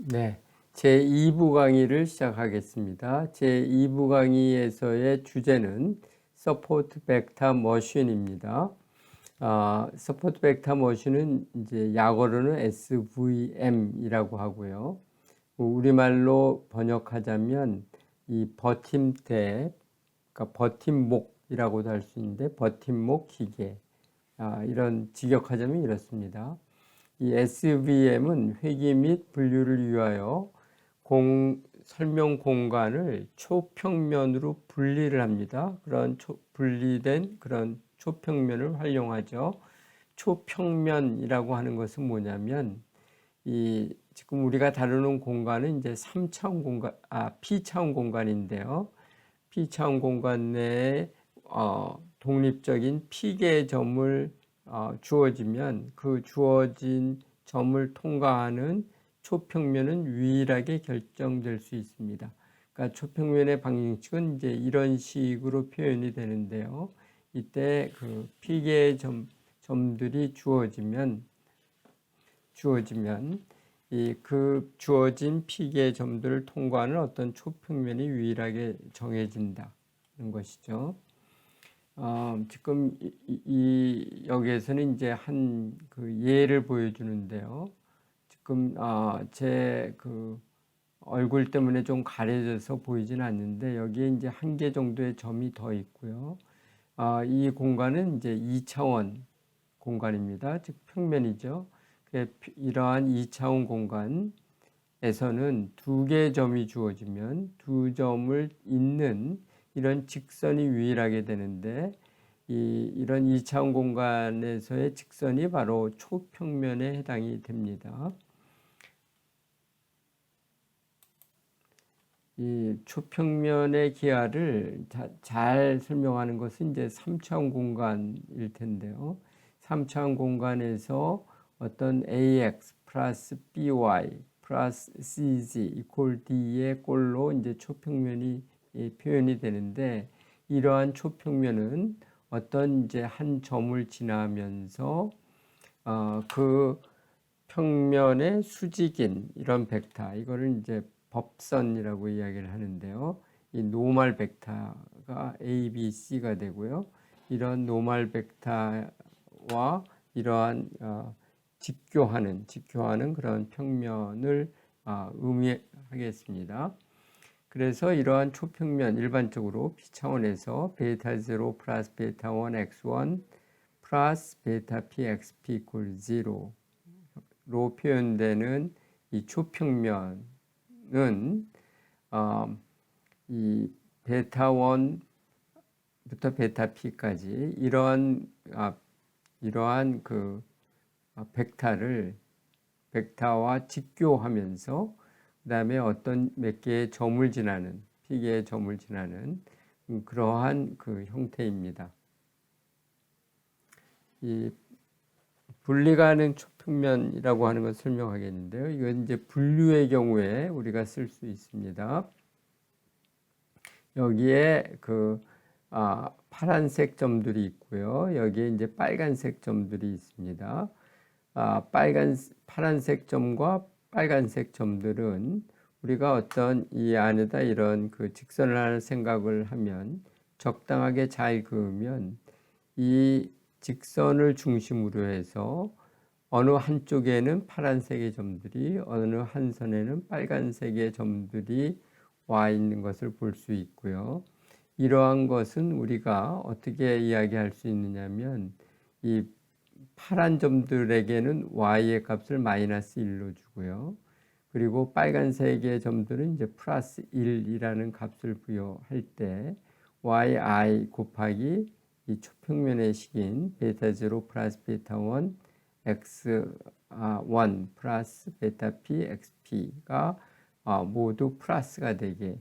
네, 제2부 강의를 시작하겠습니다. 제2부 강의에서의 주제는 서포트 벡터 머신입니다. 서포트 벡터 머신은 이제 약어로는 SVM이라고 하고요. 우리말로 번역하자면 이 버팀대, 그러니까 버팀목이라고도 할 수 있는데 버팀목 기계, 이런 직역하자면 이렇습니다. 이 SVM은 회귀 및 분류를 위하여 설명 공간을 초평면으로 분리를 합니다. 그런 분리된 그런 초평면을 활용하죠. 초평면이라고 하는 것은 뭐냐면 지금 우리가 다루는 공간은 이제 3차원 공간, P차원 공간인데요. P차원 공간 내에 독립적인 P개의 점을 주어지면 그 주어진 점을 통과하는 초평면은 유일하게 결정될 수 있습니다. 그러니까 초평면의 방정식은 이제 이런 식으로 표현이 되는데요. 이때 그 P개의 점들이 주어지면 그 주어진 P개의 점들을 통과하는 어떤 초평면이 유일하게 정해진다는 것이죠. 지금 여기에서는 이제 한 그 예를 보여주는데요. 지금 제 그 얼굴 때문에 좀 가려져서 보이진 않는데 여기에 이제 한 개 정도의 점이 더 있고요. 이 공간은 이제 2차원 공간입니다. 즉 평면이죠. 이러한 2차원 공간에서는 두 개의 점이 주어지면 두 점을 잇는 이런 직선이 유일하게 되는데 이런 2차원 공간에서의 직선이 바로 초평면에 해당이 됩니다. 이 초평면의 기하를 잘 설명하는 것은 이제 3차원 공간일 텐데요. 3차원 공간에서 어떤 AX 플러스 BY 플러스 CZ 이퀄 D의 꼴로 이제 초평면이 표현이 되는데 이러한 초평면은 어떤 이제 한 점을 지나면서 그 평면의 수직인 이런 벡터 이거를 이제 법선이라고 이야기를 하는데요. 이 노멀 벡터가 A, B, C가 되고요. 이런 노멀 벡터와 이러한 직교하는 그런 평면을 의미하겠습니다. 그래서 이러한 초평면 일반적으로 P차원에서 베타 0 플러스 베타 1 x1 플러스 베타 p xp 이퀄 0로 표현되는 이 초평면은 이 베타 1부터 베타 p까지 이러한 그 벡터와 직교하면서 그 다음에 어떤 몇 개의 점을 지나는 P개의 점을 지나는 그러한 그 형태입니다. 이 분리가능 초평면이라고 하는 것을 설명하겠는데요. 이건 이제 분류의 경우에 우리가 쓸 수 있습니다. 여기에 그 파란색 점들이 있고요. 여기에 이제 빨간색 점들이 있습니다. 파란색 점과 빨간색 점들은 우리가 어떤 이 안에다 이런 그 직선을 하는 생각을 하면 적당하게 잘 그으면 이 직선을 중심으로 해서 어느 한쪽에는 파란색의 점들이 어느 한 선에는 빨간색의 점들이 와 있는 것을 볼 수 있고요. 이러한 것은 우리가 어떻게 이야기할 수 있느냐면 이 파란 점들에게는 y의 값을 마이너스 1로 주고요. 그리고 빨간색의 점들은 이제 플러스 1이라는 값을 부여할 때 yi 곱하기 이 초평면의 식인 베타 0 플러스 베타 1 x1 플러스 베타 p xp가 모두 플러스가 되게,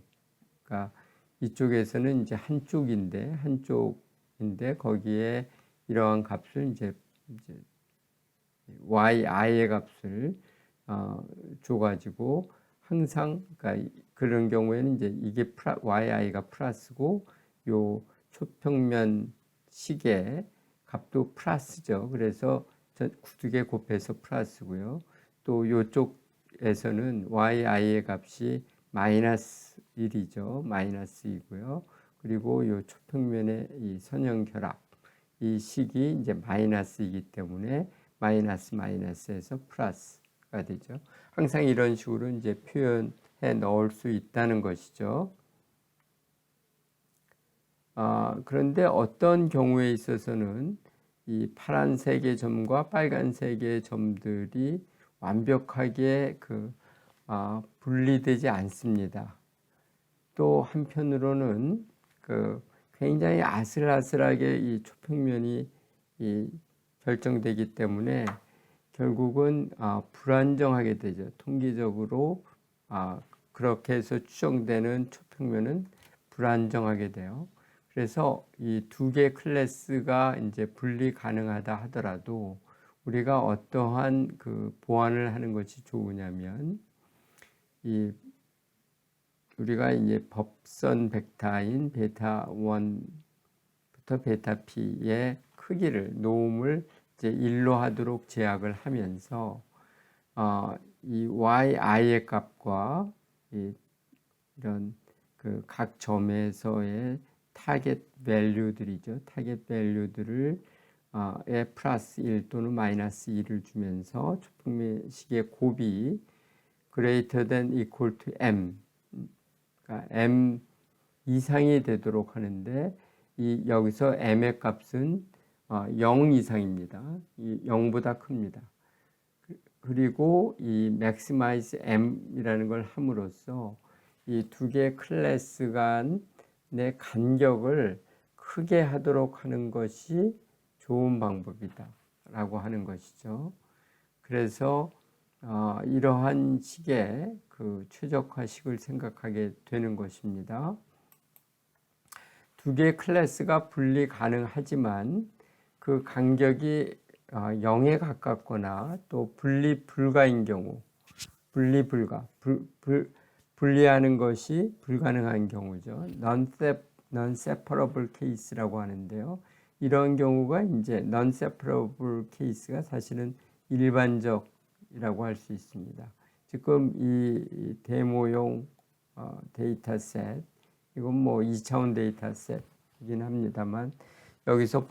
그러니까 이쪽에서는 이제 한쪽인데 거기에 이러한 값을 이제 yi의 값을 줘가지고 항상 그러니까 그런 경우에는 이제 이게 yi가 플러스고 요 초평면 식의 값도 플러스죠. 그래서 두 개 곱해서 플러스고요. 또 요쪽 X축에서는 yi의 값이 마이너스 1이죠. 마이너스 2고요. 그리고 이 초평면의 이 선형 결합, 이 식이 이제 마이너스이기 때문에 마이너스에서 플러스가 되죠. 항상 이런 식으로 이제 표현해 넣을 수 있다는 것이죠. 그런데 어떤 경우에 있어서는 이 파란색의 점과 빨간색의 점들이 완벽하게 분리되지 않습니다. 또 한편으로는 굉장히 아슬아슬하게 이 초평면이 결정되기 때문에 결국은 불안정하게 되죠. 통계적으로 그렇게 해서 추정되는 초평면은 불안정하게 돼요. 그래서 이 두 개 클래스가 이제 분리 가능하다 하더라도 우리가 어떠한 보완을 하는 것이 좋으냐면 우리가 이제 법선 벡터인 베타 1부터 베타 p의 크기를 노음을 이제 1로 하도록 제약을 하면서 이 yi의 값과 이런 각 점에서의 타겟 밸류들이죠. 타겟 밸류들을 플러스 1 또는 마이너스 2를 주면서 초평면식의 곱이 greater than equal to m, 그러니까 m 이상이 되도록 하는데 여기서 m의 값은 0 이상입니다. 0보다 큽니다. 그리고 이 maximize m이라는 걸 함으로써 이 두 개의 클래스 간의 간격을 크게 하도록 하는 것이 좋은 방법이다 라고 하는 것이죠. 그래서 이러한 식의 최적화식을 생각하게 되는 것입니다. 두 개의 클래스가 분리 가능하지만 그 간격이 0에 가깝거나 또 분리 불가인 경우, 분리하는 것이 불가능한 경우죠. non-separable case라고 하는데요. 이런 경우가 이제 non-separable case가 사실은 일반적이라고 할 수 있습니다. 지금 이 데모용 데이터셋, 이건 뭐 2차원 데이터셋이긴 합니다만 여기서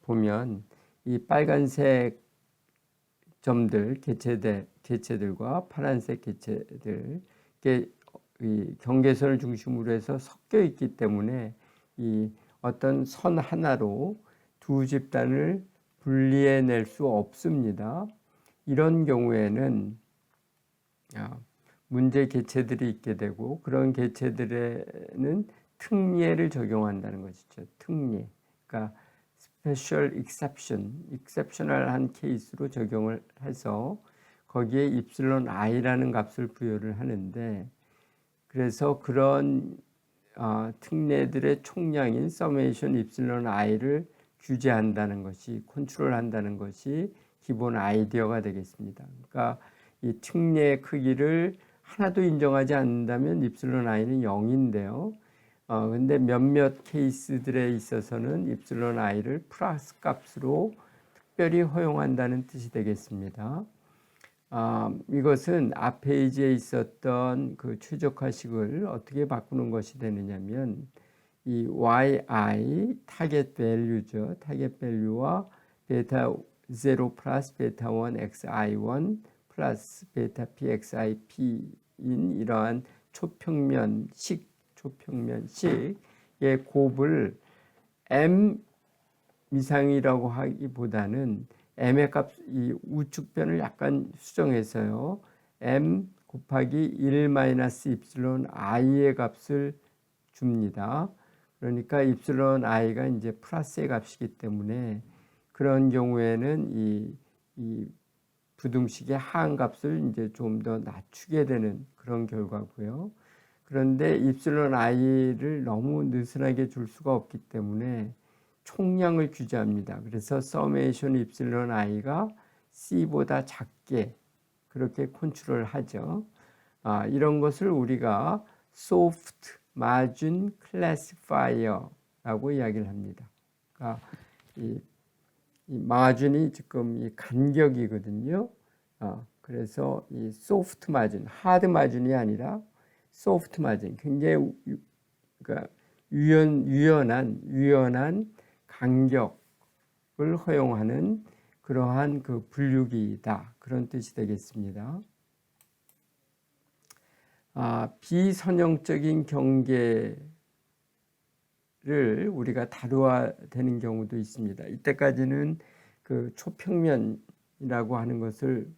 보면 이 빨간색 점들, 개체들과 파란색 개체들, 이 경계선을 중심으로 해서 섞여 있기 때문에 이 어떤 선 하나로 두 집단을 분리해낼 수 없습니다. 이런 경우에는 문제 개체들이 있게 되고 그런 개체들에는 특례를 적용한다는 것이죠. 특례. 그러니까 special exception, exceptional한 케이스로 적용을 해서 거기에 입실론 i라는 값을 부여를 하는데 그래서 그런 특례들의 총량인 서메이션 입실론 i를 규제한다는 것이 컨트롤한다는 것이 기본 아이디어가 되겠습니다. 그러니까 이 특례의 크기를 하나도 인정하지 않는다면 입실론 i는 0인데요. 근데 몇몇 케이스들에 있어서는 입실론 i를 플러스 값으로 특별히 허용한다는 뜻이 되겠습니다. 이것은 앞 페이지에 있었던 최적화식을 어떻게 바꾸는 것이 되느냐면 이 yi 타겟 밸류죠. 타겟 밸류와 베타 0 플러스 베타 1 xi1 플러스 베타 p xip인 이러한 초평면식의 곱을 m 이상이라고 하기보다는 m의 값, 이 우측변을 약간 수정해서요. m 곱하기 1 마이너스 입실론 i의 값을 줍니다. 그러니까 입실론 i가 이제 플러스의 값이기 때문에 그런 경우에는 이 부등식의 하한 값을 이제 좀 더 낮추게 되는 그런 결과고요. 그런데 입실론 i를 너무 느슨하게 줄 수가 없기 때문에 총량을 규제합니다. 그래서 서메이션 입실론 i가 c보다 작게 그렇게 컨트롤 하죠. 이런 것을 우리가 soft margin classifier라고 이야기를 합니다. 그러니까 이 마진이 지금 이 간격이거든요. 그래서 이 소프트 마진, 하드 마진이 아니라 소프트 마진, 굉장히 그러니까 유연한 간격을 허용하는 그러한 그 분류기이다. 그런 뜻이 되겠습니다. 비선형적인 경계를 우리가 다루어야 되는 경우도 있습니다. 이때까지는 그 초평면이라고 하는 것을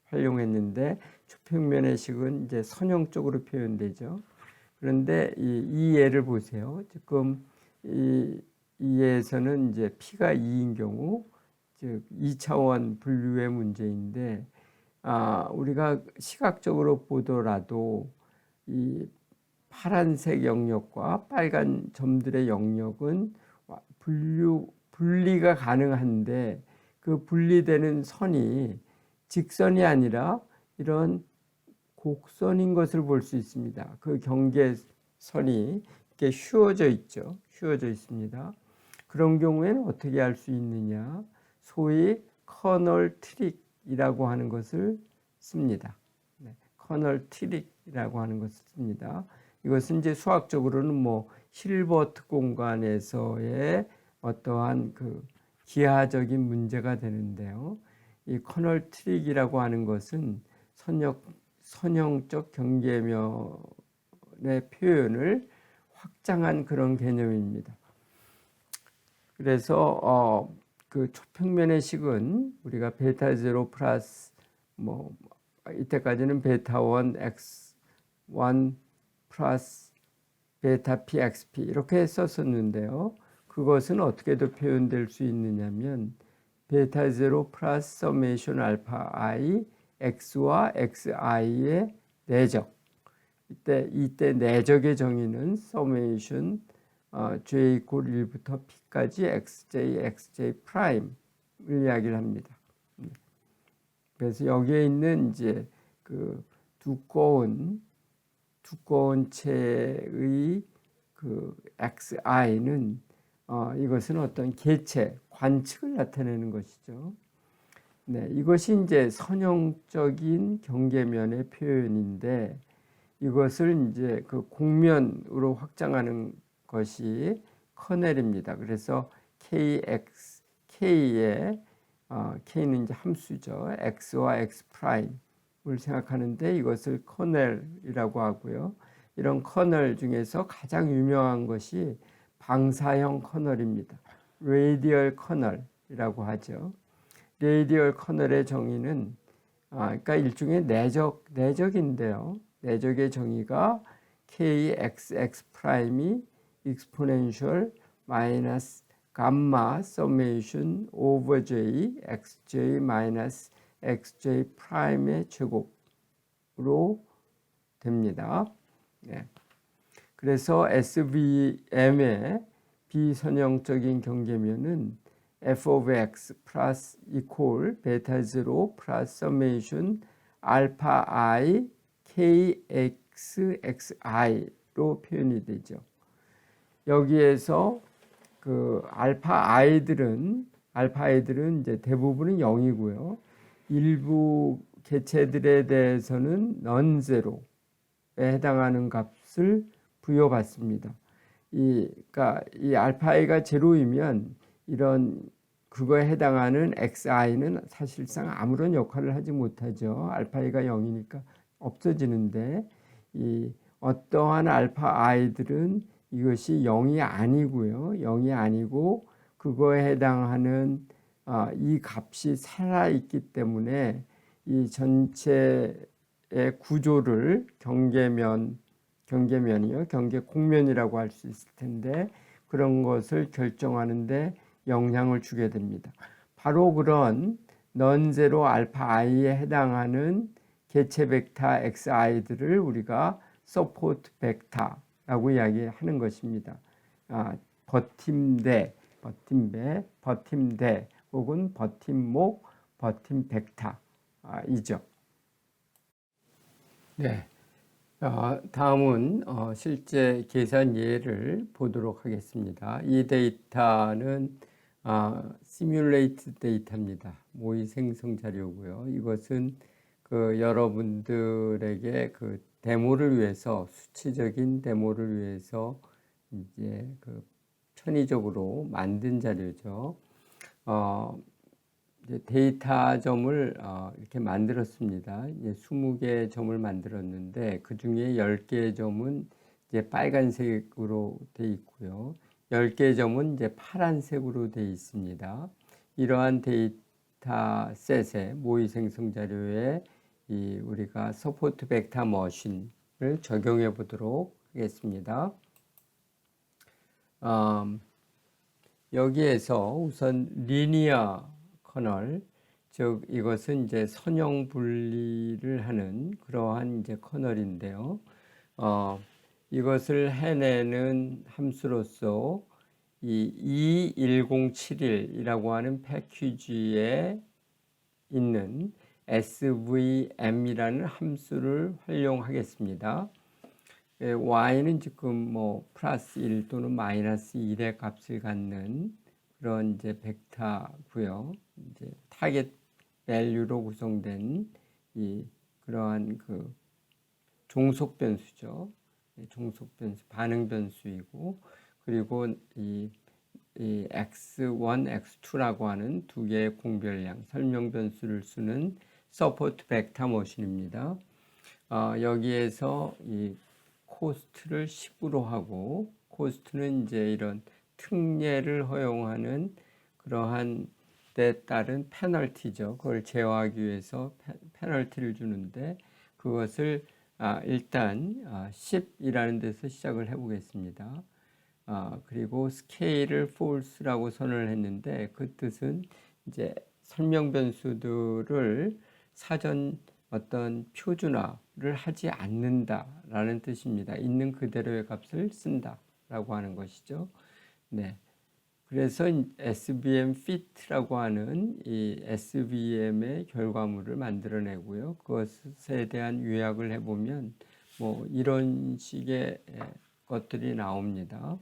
활용했는데 초평면의 식은 이제 선형적으로 표현되죠. 그런데 이 예를 보세요. 지금 이 예에서는 이제 P가 2인 경우, 즉 2차원 분류의 문제인데, 우리가 시각적으로 보더라도 이 파란색 영역과 빨간 점들의 영역은 분리가 가능한데 그 분리되는 선이 직선이 아니라 이런 곡선인 것을 볼 수 있습니다. 그 경계선이 이렇게 휘어져 있죠. 휘어져 있습니다. 그런 경우에는 어떻게 할 수 있느냐? 소위 커널 트릭이라고 하는 것을 씁니다. 커널 트릭이라고 하는 것을 씁니다. 이것은 이제 수학적으로는 뭐 힐버트 공간에서의 어떠한 그 기하적인 문제가 되는데요. 이 커널 트릭이라고 하는 것은 선형적 경계면의 표현을 확장한 그런 개념입니다. 그래서 그 초평면의 식은 우리가 베타 제로 플러스 뭐 이때까지는 베타 1 x1 플러스 베타 p xp 이렇게 썼었는데요. 그것은 어떻게도 표현될 수 있느냐면 베타 제로 플러스 서메이션 알파 i x와 xi의 내적. 이때 내적의 정의는 서메이션 j 이퀄 1부터 p까지 xj 프라임을 이야기를 합니다. 그래서 여기에 있는 이제 그 두꺼운 체의 그 xi는 이것은 어떤 개체, 관측을 나타내는 것이죠. 네, 이것이 이제 선형적인 경계면의 표현인데 이것을 이제 그 곡면으로 확장하는 것이 커넬입니다. 그래서 K의 K는 이제 함수죠. X와 X 프라임을 생각하는데 이것을 커넬이라고 하고요. 이런 커널 중에서 가장 유명한 것이 방사형 커널입니다. 레이디얼 커널이라고 하죠. 레이디얼 커널의 정의는 그러니까 일종의 내적인데요. 내적의 정의가 KXX 프라임이 exponential 마이너스 감마 서메이션 오버 J XJ 마이너스 XJ 프라임의 제곱으로 됩니다. 네. 그래서 SVM의 비선형적인 경계면은 f of x 플러스 이퀄 베타 0 플러스 서메이션 알파 i kxxi로 표현이 되죠. 여기에서 그 알파 i들은 이제 대부분은 0이고요. 일부 개체들에 대해서는 non-zero에 해당하는 값을 부여받습니다. 그러니까 이 알파 i가 제로이면 이런 그거에 해당하는 xi는 사실상 아무런 역할을 하지 못하죠. 알파 i가 0이니까 없어지는데 이 어떠한 알파 i들은 이것이 0이 아니고요. 0이 아니고 그거에 해당하는 이 값이 살아있기 때문에 이 전체의 구조를 경계면이요. 경계곡면이라고 할 수 있을 텐데 그런 것을 결정하는데 영향을 주게 됩니다. 바로 그런 non-zero 알파 i에 해당하는 개체 벡터 xi들을 우리가 서포트 벡터라고 이야기하는 것입니다. 버팀대 혹은 버팀목, 버팀 벡터이죠. 네. 다음은 실제 계산 예를 보도록 하겠습니다. 이 데이터는 시뮬레이트 데이터입니다. 모의 생성 자료고요. 이것은 여러분들에게 데모를 위해서, 수치적인 데모를 위해서 이제 편의적으로 만든 자료죠. 이제 데이터점을 이렇게 만들었습니다. 이제 20개의 점을 만들었는데 그 중에 10개의 점은 이제 빨간색으로 되어 있고요. 10개의 점은 이제 파란색으로 되어 있습니다. 이러한 데이터셋의 모의 생성 자료에 우리가 서포트 벡터 머신을 적용해 보도록 하겠습니다. 여기에서 우선 리니어 커널, 즉 이것은 이제 선형 분리를 하는 그러한 이제 커널인데요. 이것을 해내는 함수로서 이 21071이라고 하는 패키지에 있는 svm이라는 함수를 활용하겠습니다. y는 지금 뭐 플러스 1 또는 마이너스 1의 값을 갖는 그런 이제 벡터고요. 이제 타겟 밸류로 구성된 그러한 종속 변수죠. 종속 변수, 반응 변수이고, 그리고 이 x1, x2라고 하는 두 개의 공별량, 설명 변수를 쓰는 서포트 벡터 머신입니다. 여기에서 이 코스트를 10으로 하고, 코스트는 이제 이런 특례를 허용하는 그러한 데 따른 페널티죠. 그걸 제어하기 위해서 페널티를 주는데, 그것을 일단 10이라는 데서 시작을 해 보겠습니다. 그리고 스케일을 false라고 선언을 했는데, 그 뜻은 이제 설명 변수들을 사전 어떤 표준화를 하지 않는다라는 뜻입니다. 있는 그대로의 값을 쓴다라고 하는 것이죠. 네. 그래서 SVM fit라고 하는 이 SVM의 결과물을 만들어내고요. 그것에 대한 요약을 해보면 뭐 이런 식의 것들이 나옵니다.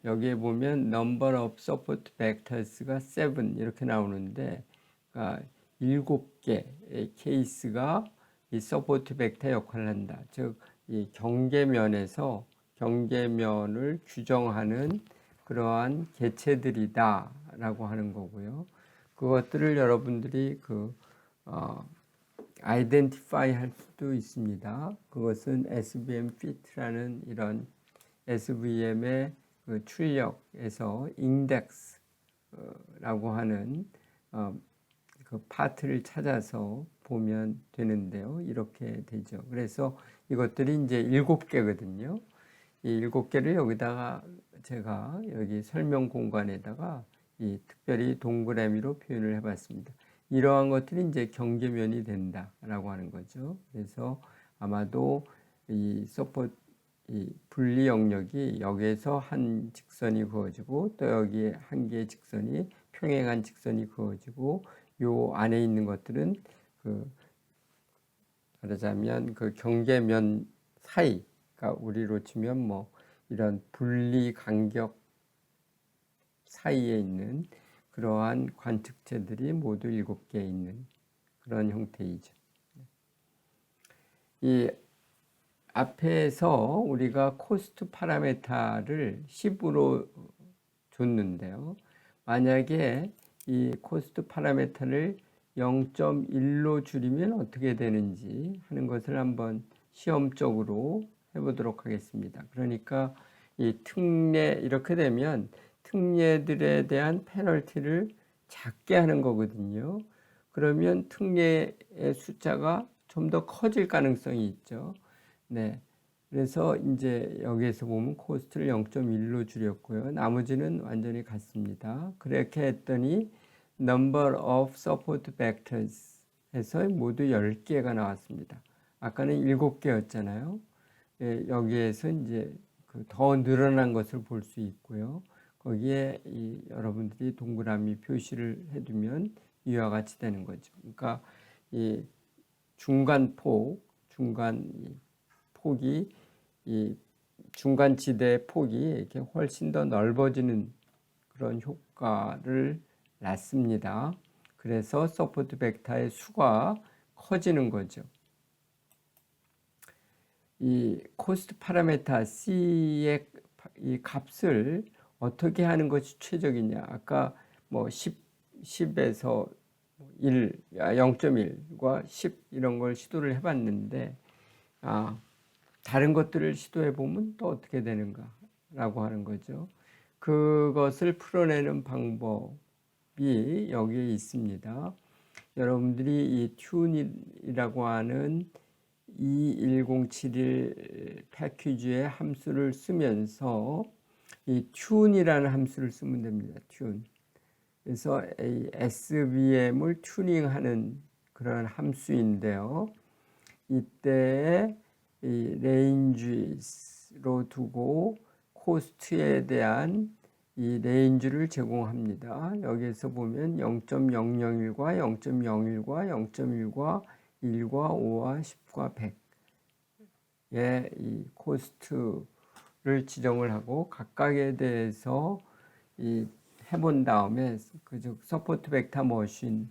여기에 보면 number of support vectors가 7 이렇게 나오는데, 그러니까 7개의 케이스가 이 서포트 벡터 역할을 한다. 즉, 이 경계면에서 경계면을 규정하는 그러한 개체들이다 라고 하는 거고요. 그것들을 여러분들이 아이덴티파이 할 수도 있습니다. 그것은 SVM fit라는 이런 SVM의 출력에서 인덱스라고 하는 그 파트를 찾아서 보면 되는데요. 이렇게 되죠. 그래서 이것들이 이제 7개거든요. 이 7개를 여기다가 제가 여기 설명 공간에다가 특별히 동그라미로 표현을 해봤습니다. 이러한 것들이 이제 경계면이 된다라고 하는 거죠. 그래서 아마도 이 분리 영역이 여기에서 한 직선이 그어지고, 또 여기에 한 개의 직선이 평행한 직선이 그어지고, 요 안에 있는 것들은 말하자면 경계면 사이, 그러니까 우리로 치면 뭐 이런 분리 간격 사이에 있는 그러한 관측체들이 모두 7개 있는 그런 형태이죠. 이 앞에서 우리가 코스트 파라메타를 10으로 줬는데요. 만약에 이 코스트 파라메타를 0.1로 줄이면 어떻게 되는지 하는 것을 한번 시험적으로 해보도록 하겠습니다. 그러니까 이 특례, 이렇게 되면 특례들에 대한 페널티를 작게 하는 거거든요. 그러면 특례의 숫자가 좀 더 커질 가능성이 있죠. 네. 그래서 이제 여기에서 보면 코스트를 0.1로 줄였고요. 나머지는 완전히 같습니다. 그렇게 했더니 number of support vectors 해서 모두 10개가 나왔습니다. 아까는 7개였잖아요. 여기에서 이제 더 늘어난 것을 볼 수 있고요. 거기에 여러분들이 동그라미 표시를 해두면 이와 같이 되는 거죠. 그러니까 이 중간 폭이 이 중간 지대의 폭이 이렇게 훨씬 더 넓어지는 그런 효과를 낳습니다. 그래서 서포트 벡터의 수가 커지는 거죠. 이 코스트 파라메타 C의 이 값을 어떻게 하는 것이 최적이냐. 아까 뭐 10에서 0.1과 10 이런 걸 시도를 해봤는데, 다른 것들을 시도해 보면 또 어떻게 되는가라고 하는 거죠. 그것을 풀어내는 방법이 여기에 있습니다. 여러분들이 이 튠이라고 하는 21071 패키지의 함수를 쓰면서 이 튠이라는 함수를 쓰면 됩니다. 튠. 그래서 이 SVM을 튜닝하는 그런 함수인데요. 이때 이 레인지로 두고 코스트에 대한 이 레인지를 제공합니다. 여기에서 보면 0.001과 0.01과 0.1과 1과 5와 10과 100의 이 코스트를 지정을 하고 각각에 대해서 이 해본 다음에 즉 서포트 벡터 머신을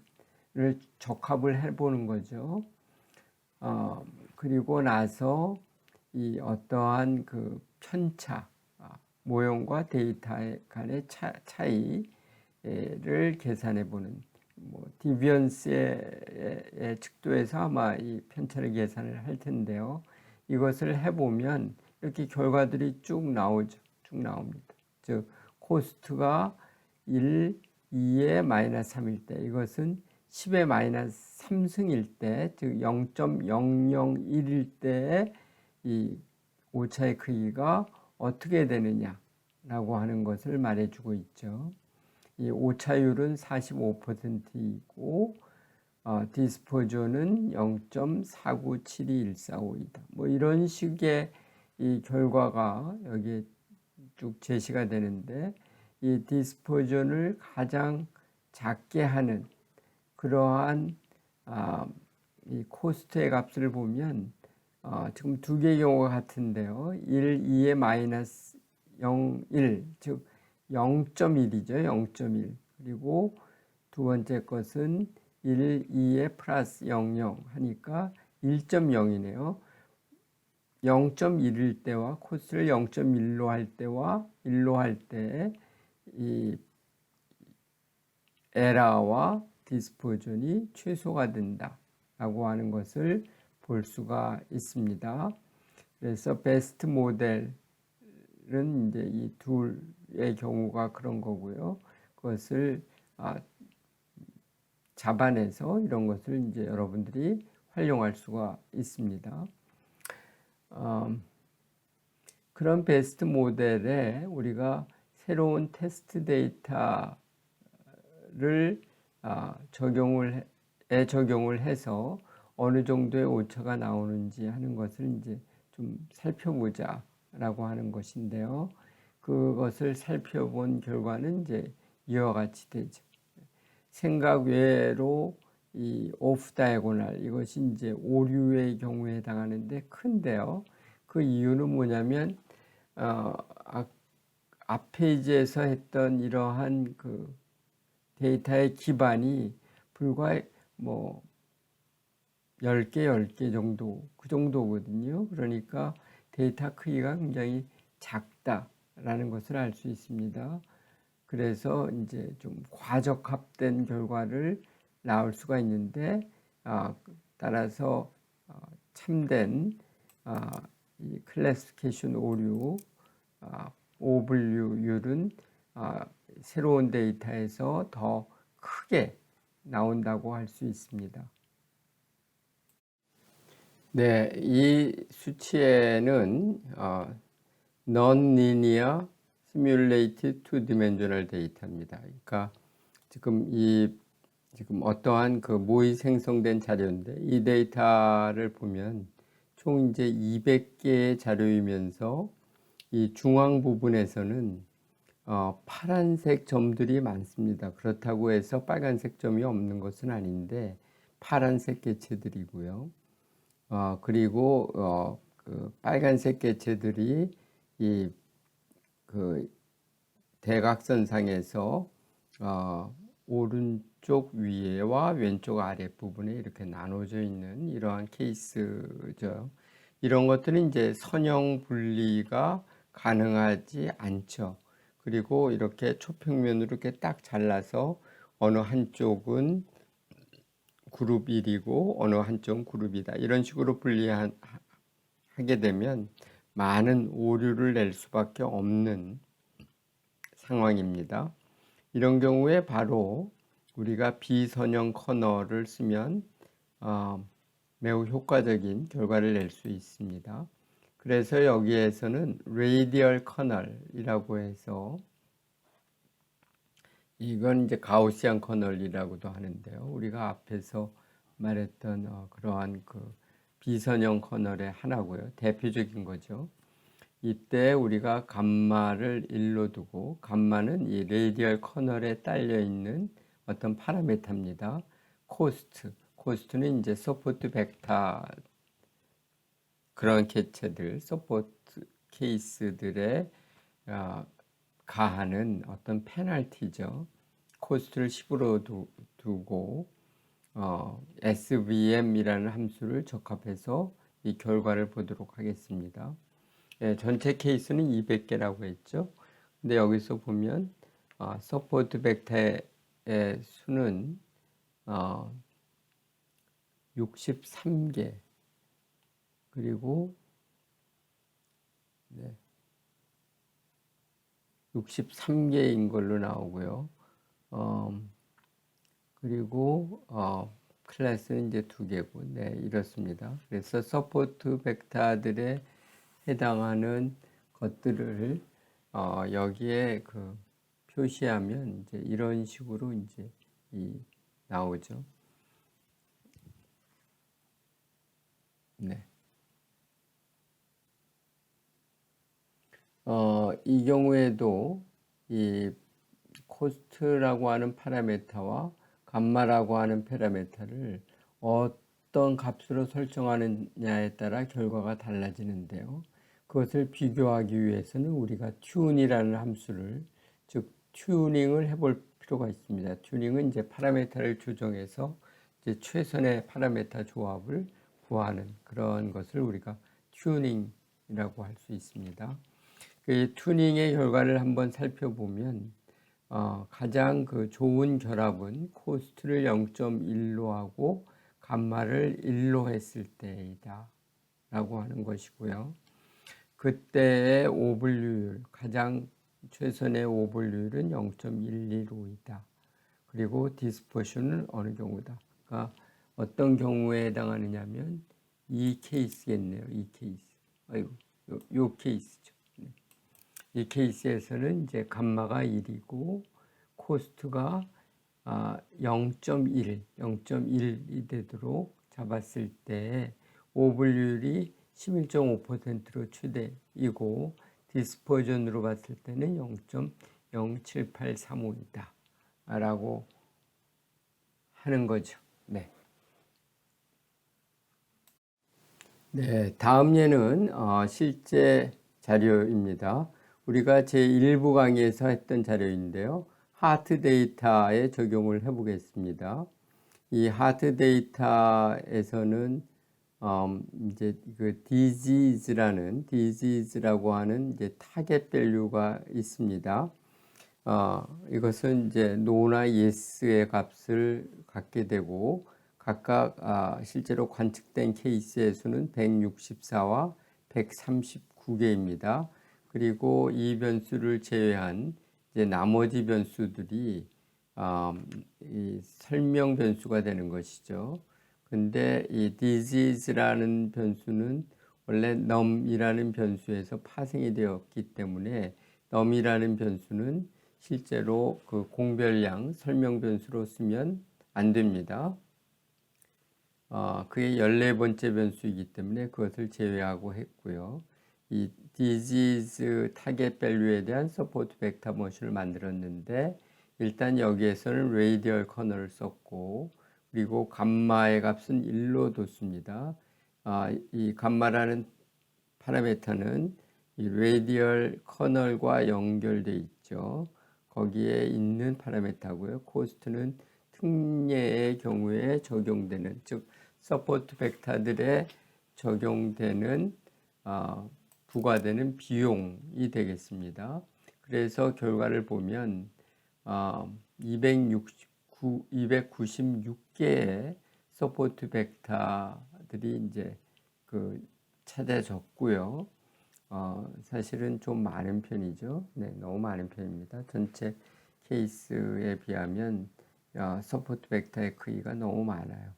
적합을 해보는 거죠. 그리고 나서 이 어떠한 그 편차, 모형과 데이터 간의 차이를 계산해보는, 뭐 디비언스의 측도에서 아마 이 편차를 계산을 할 텐데요. 이것을 해보면 이렇게 결과들이 쭉 나오죠. 쭉 나옵니다. 즉 코스트가 1, 2의 마이너스 3일 때, 이것은 10의 마이너스 3승일 때, 즉 0.001일 때 이 오차의 크기가 어떻게 되느냐라고 하는 것을 말해주고 있죠. 이 오차율은 45%이고 디스포저는 0.49721452이다. 뭐 이런 식의 이 결과가 여기에 쭉 제시가 되는데, 이 디스포전을 가장 작게 하는 그러한 이 코스트의 값을 보면 지금 두 개의 경우가 같은데요. 1, 2의 마이너스 0, 1, 즉 0.1이죠. 0.1. 그리고 두 번째 것은 1, 2의 플러스 0, 0 하니까 1.0이네요. 0.1일 때와 코스를 0.1로 할 때와 1로 할 때 이 에러와 디스포전이 최소가 된다라고 하는 것을 볼 수가 있습니다. 그래서 베스트 모델은 이제 이 둘의 경우가 그런 거고요. 그것을 잡아내서 이런 것을 이제 여러분들이 활용할 수가 있습니다. 그런 베스트 모델에 우리가 새로운 테스트 데이터를 적용을 해서 어느 정도의 오차가 나오는지 하는 것을 이제 좀 살펴보자라고 하는 것인데요. 그것을 살펴본 결과는 이제 이와 같이 되죠. 생각 외로 이 오프 다이고널, 이것이 이제 오류의 경우에 해당하는데 큰데요. 그 이유는 뭐냐면 앞 페이지에서 했던 이러한 그 데이터의 기반이 불과 뭐 10개 정도, 그 정도거든요. 그러니까 데이터 크기가 굉장히 작다라는 것을 알 수 있습니다. 그래서 이제 좀 과적합된 결과를 나올 수가 있는데, 따라서 참된 이 클래시피케이션 오류 오분류율은 새로운 데이터에서 더 크게 나온다고 할 수 있습니다. 네, 이 수치에는 Non-Linear Simulated Two-Dimensional Data입니다. 그러니까 지금 어떠한 그 모의 생성된 자료인데, 이 데이터를 보면 총 이제 200개의 자료이면서 이 중앙 부분에서는 파란색 점들이 많습니다. 그렇다고 해서 빨간색 점이 없는 것은 아닌데 파란색 개체들이고요. 그리고 그 빨간색 개체들이 그 대각선상에서 오른쪽 위에와 왼쪽 아래 부분에 이렇게 나눠져 있는 이러한 케이스죠. 이런 것들은 이제 선형 분리가 가능하지 않죠. 그리고 이렇게 초평면으로 이렇게 딱 잘라서 어느 한쪽은 그룹 1이고 어느 한쪽은 그룹이다. 이런 식으로 분리하게 되면 많은 오류를 낼 수밖에 없는 상황입니다. 이런 경우에 바로 우리가 비선형 커널을 쓰면 매우 효과적인 결과를 낼 수 있습니다. 그래서 여기에서는 레이디얼 커널이라고 해서 이건 이제 가우시안 커널이라고도 하는데요. 우리가 앞에서 말했던 그러한 그 비선형 커널의 하나고요. 대표적인 거죠. 이때 우리가 감마를 1로 두고 감마는 이 레이디얼 커널에 딸려 있는 어떤 파라미터입니다. 코스트는 이제 서포트 벡터 그런 개체들, 서포트 케이스들의 가하는 어떤 페널티죠. 코스트를 10으로 두고 SVM이라는 함수를 적합해서 이 결과를 보도록 하겠습니다. 전체 케이스는 200개라고 했죠. 근데 여기서 보면 서포트 벡터의 수는 63개 그리고 63개인 걸로 나오고요. 그리고 클래스는 이제 2개고, 네, 이렇습니다. 그래서 서포트 벡터들에 해당하는 것들을 여기에 그 표시하면 이제 이런 식으로 이제 나오죠. 네. 이 경우에도 이 코스트라고 하는 파라미터와 감마라고 하는 파라미터를 어떤 값으로 설정하느냐에 따라 결과가 달라지는데요. 그것을 비교하기 위해서는 우리가 튠이라는 함수를, 즉 튜닝을 해볼 필요가 있습니다. 튜닝은 이제 파라미터를 조정해서 이제 최선의 파라미터 조합을 구하는 그런 것을 우리가 튜닝이라고 할 수 있습니다. 그 튜닝의 결과를 한번 살펴보면 가장 그 좋은 결합은 코스트를 0.1로 하고 감마를 1로 했을 때이다 라고 하는 것이고요. 그때의 오분류율, 가장 최선의 오분류율은 0.125이다. 그리고 디스퍼션은 어느 경우다. 그러니까 어떤 경우에 해당하느냐면 이 케이스겠네요. 이 케이스. 아이고, 요 케이스죠. 이 케이스에서는 이제 감마가 1이고 코스트가 0.1이 되도록 잡았을 때 오분율이 11.5%로 최대이고 디스퍼전으로 봤을 때는 0.07835이다 라고 하는 거죠. 네. 네, 다음 예는 실제 자료입니다. 우리가 제1부 강의에서 했던 자료인데요. 하트 데이터에 적용을 해보겠습니다. 이 하트 데이터에서는 이제 그 disease라고 하는 이제 타겟 밸류가 있습니다. 이것은 이제 no나 yes의 값을 갖게 되고 각각 실제로 관측된 케이스의 수는 164와 139개입니다. 그리고 이 변수를 제외한 이제 나머지 변수들이 이 설명 변수가 되는 것이죠. 근데 이 disease라는 변수는 원래 num이라는 변수에서 파생이 되었기 때문에 num이라는 변수는 실제로 그 공별량 설명 변수로 쓰면 안 됩니다. 그게 14번째 변수이기 때문에 그것을 제외하고 했고요. 이 disease 타겟 밸류에 대한 서포트 벡터 모션을 만들었는데 일단 여기에서는 레이디얼 커널을 썼고 그리고 감마의 값은 1로 뒀습니다. 이 감마라는 파라미터는 이 레이디얼 커널과 연결돼 있죠. 거기에 있는 파라미터고요. 코스트는 특례의 경우에 적용되는, 즉 서포트 벡터들에 적용되는 부과되는 비용이 되겠습니다. 그래서 결과를 보면 296개의 서포트 벡터들이 이제 찾아졌고요. 사실은 좀 많은 편이죠. 네, 너무 많은 편입니다. 전체 케이스에 비하면 서포트 벡터의 크기가 너무 많아요.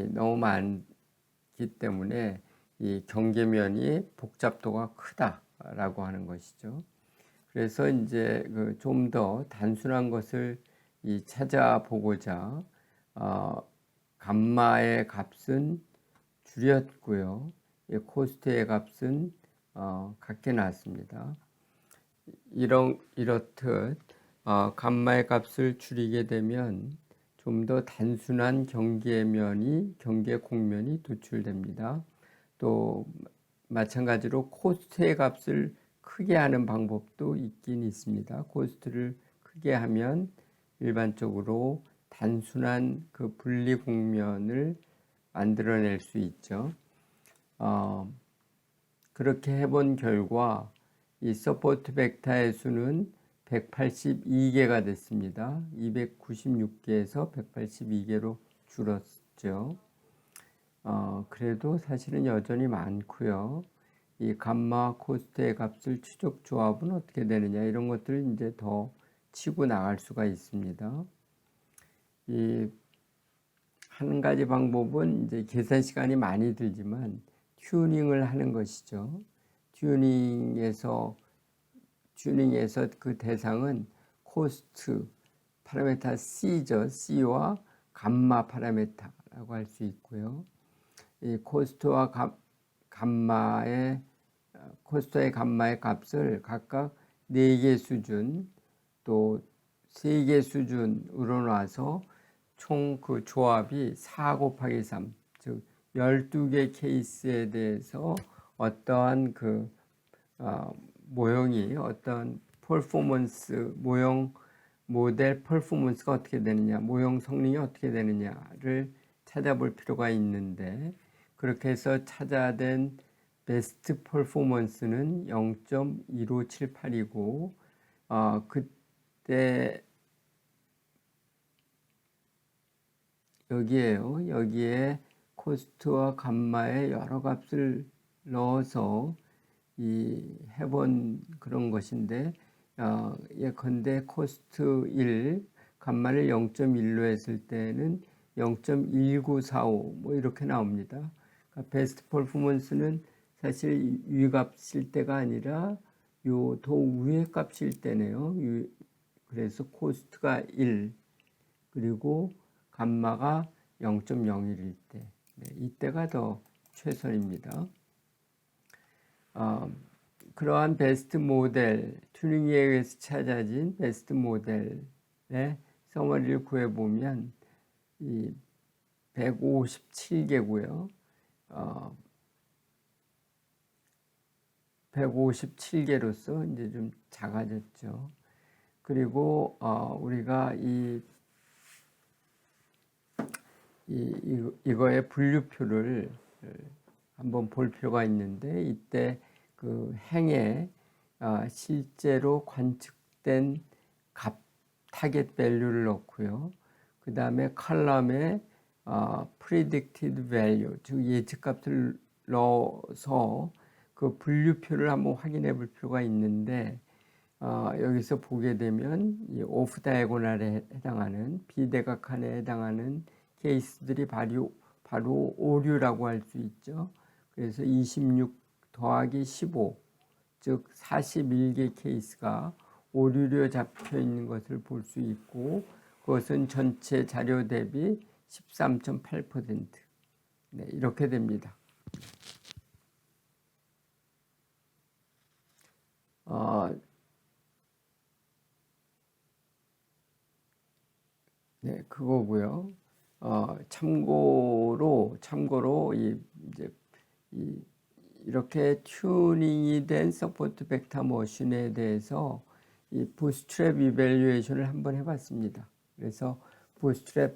너무 많기 때문에 이 경계면이 복잡도가 크다라고 하는 것이죠. 그래서 이제 좀 더 단순한 것을 찾아보고자 감마의 값은 줄였고요. 코스트의 값은 같게 나왔습니다. 이렇듯 감마의 값을 줄이게 되면 좀 더 단순한 경계 공면이 도출됩니다. 또 마찬가지로 코스트의 값을 크게 하는 방법도 있긴 있습니다. 코스트를 크게 하면 일반적으로 단순한 분리 공면을 만들어낼 수 있죠. 그렇게 해본 결과 이 서포트 벡터의 수는 182개가 됐습니다. 296개에서 182개로 줄었죠. 그래도 사실은 여전히 많고요. 이 감마 코스트의 값을 추적 조합은 어떻게 되느냐, 이런 것들을 이제 더 치고 나갈 수가 있습니다. 한 가지 방법은 이제 계산 시간이 많이 들지만 튜닝을 하는 것이죠. 튜닝에서 그 대상은 코스트 파라미터 C죠. C와 감마 파라미터라고 할 수 있고요. 이 코스트와 감마의 값을 각각 4개 수준 또 3개 수준으로 놔서 총 조합이 4 곱하기 3, 즉 12개 케이스에 대해서 어떠한 모형이 어떤 퍼포먼스, 모델 퍼포먼스가 어떻게 되느냐, 모형 성능이 어떻게 되느냐를 찾아볼 필요가 있는데, 그렇게 해서 찾아낸 베스트 퍼포먼스는 0.1578이고 그때 여기에 코스트와 감마의 여러 값을 넣어서 해본 그런 것인데, 예컨대 코스트 1, 감마를 0.1로 했을 때는 0.1945 뭐 이렇게 나옵니다. 그러니까 베스트 퍼포먼스는 사실 위 값일 때가 아니라 요 더 위의 값일 때네요. 그래서 코스트가 1 그리고 감마가 0.01일 때, 이때가 더 최선입니다. 그러한 베스트 모델, 튜닝에 의해서 찾아진 베스트 모델의 서머리를 구해보면 157개고요. 157개로서 이제 좀 작아졌죠. 그리고 우리가 이거의 분류표를 한번 볼 필요가 있는데, 이때 행에 실제로 관측된 값, 타겟 밸류를 넣고요. 그 다음에 컬럼에 predicted value, 즉 예측값을 넣어서 그 분류표를 한번 확인해 볼 필요가 있는데, 여기서 보게 되면 이 오프 다이고널에 해당하는 비대각한에 해당하는 케이스들이 바로 오류라고 할 수 있죠. 그래서 26 더하기 15, 즉 41개 케이스가 오류로 잡혀 있는 것을 볼 수 있고, 그것은 전체 자료 대비 13.8%, 네, 이렇게 됩니다. 네, 그거고요. 참고로 이렇게 튜닝이 된 서포트 벡터 머신에 대해서 이 부스트랩 이밸류에이션을 한번 해봤습니다. 그래서 부스트랩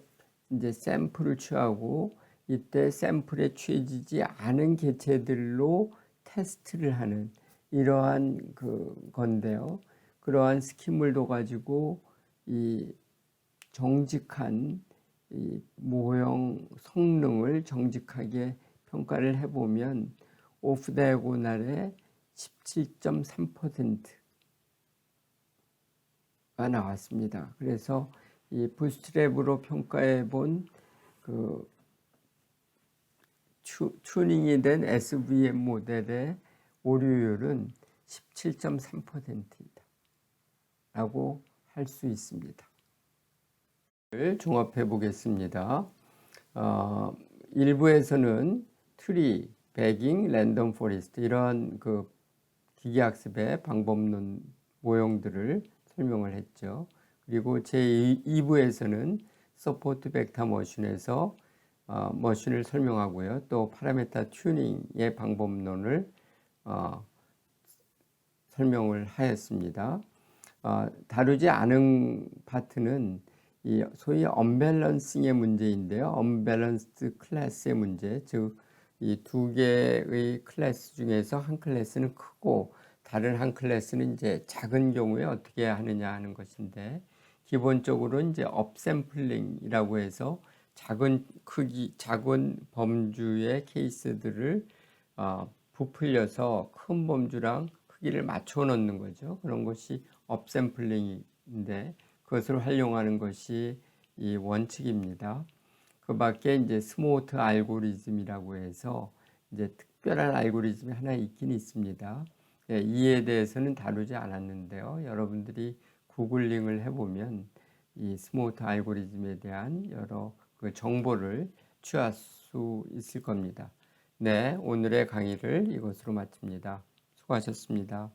이제 샘플을 취하고 이때 샘플에 취해지지 않은 개체들로 테스트를 하는 이러한 그 건데요. 그러한 스키물도 가지고 이 정직한 이 모형 성능을 정직하게 평가를 해보면 오프 다이고날의 17.3%가 나왔습니다. 그래서 이 부스트랩으로 평가해 본 그 튜닝이 된 SVM 모델의 오류율은 17.3%이다 라고 할 수 있습니다. 종합해 보겠습니다. 일부에서는 트리, 배깅, 랜덤 포레스트 이런 그 기계학습의 방법론 모형들을 설명을 했죠. 그리고 제2부에서는 서포트 벡터 머신에서 머신을 설명하고요. 또 파라메타 튜닝의 방법론을 설명을 하였습니다. 다루지 않은 파트는 이 소위 언밸런싱의 문제인데요. 언밸런스드 클래스의 문제, 즉 이 두 개의 클래스 중에서 한 클래스는 크고 다른 한 클래스는 이제 작은 경우에 어떻게 하느냐 하는 것인데, 기본적으로 이제 업샘플링이라고 해서 작은 크기, 작은 범주의 케이스들을 부풀려서 큰 범주랑 크기를 맞춰 놓는 거죠. 그런 것이 업샘플링인데 그것을 활용하는 것이 이 원칙입니다. 그 밖에 이제 스모트 알고리즘이라고 해서 이제 특별한 알고리즘이 하나 있긴 있습니다. 예, 이에 대해서는 다루지 않았는데요. 여러분들이 구글링을 해보면 이 스모트 알고리즘에 대한 여러 그 정보를 취할 수 있을 겁니다. 네, 오늘의 강의를 이것으로 마칩니다. 수고하셨습니다.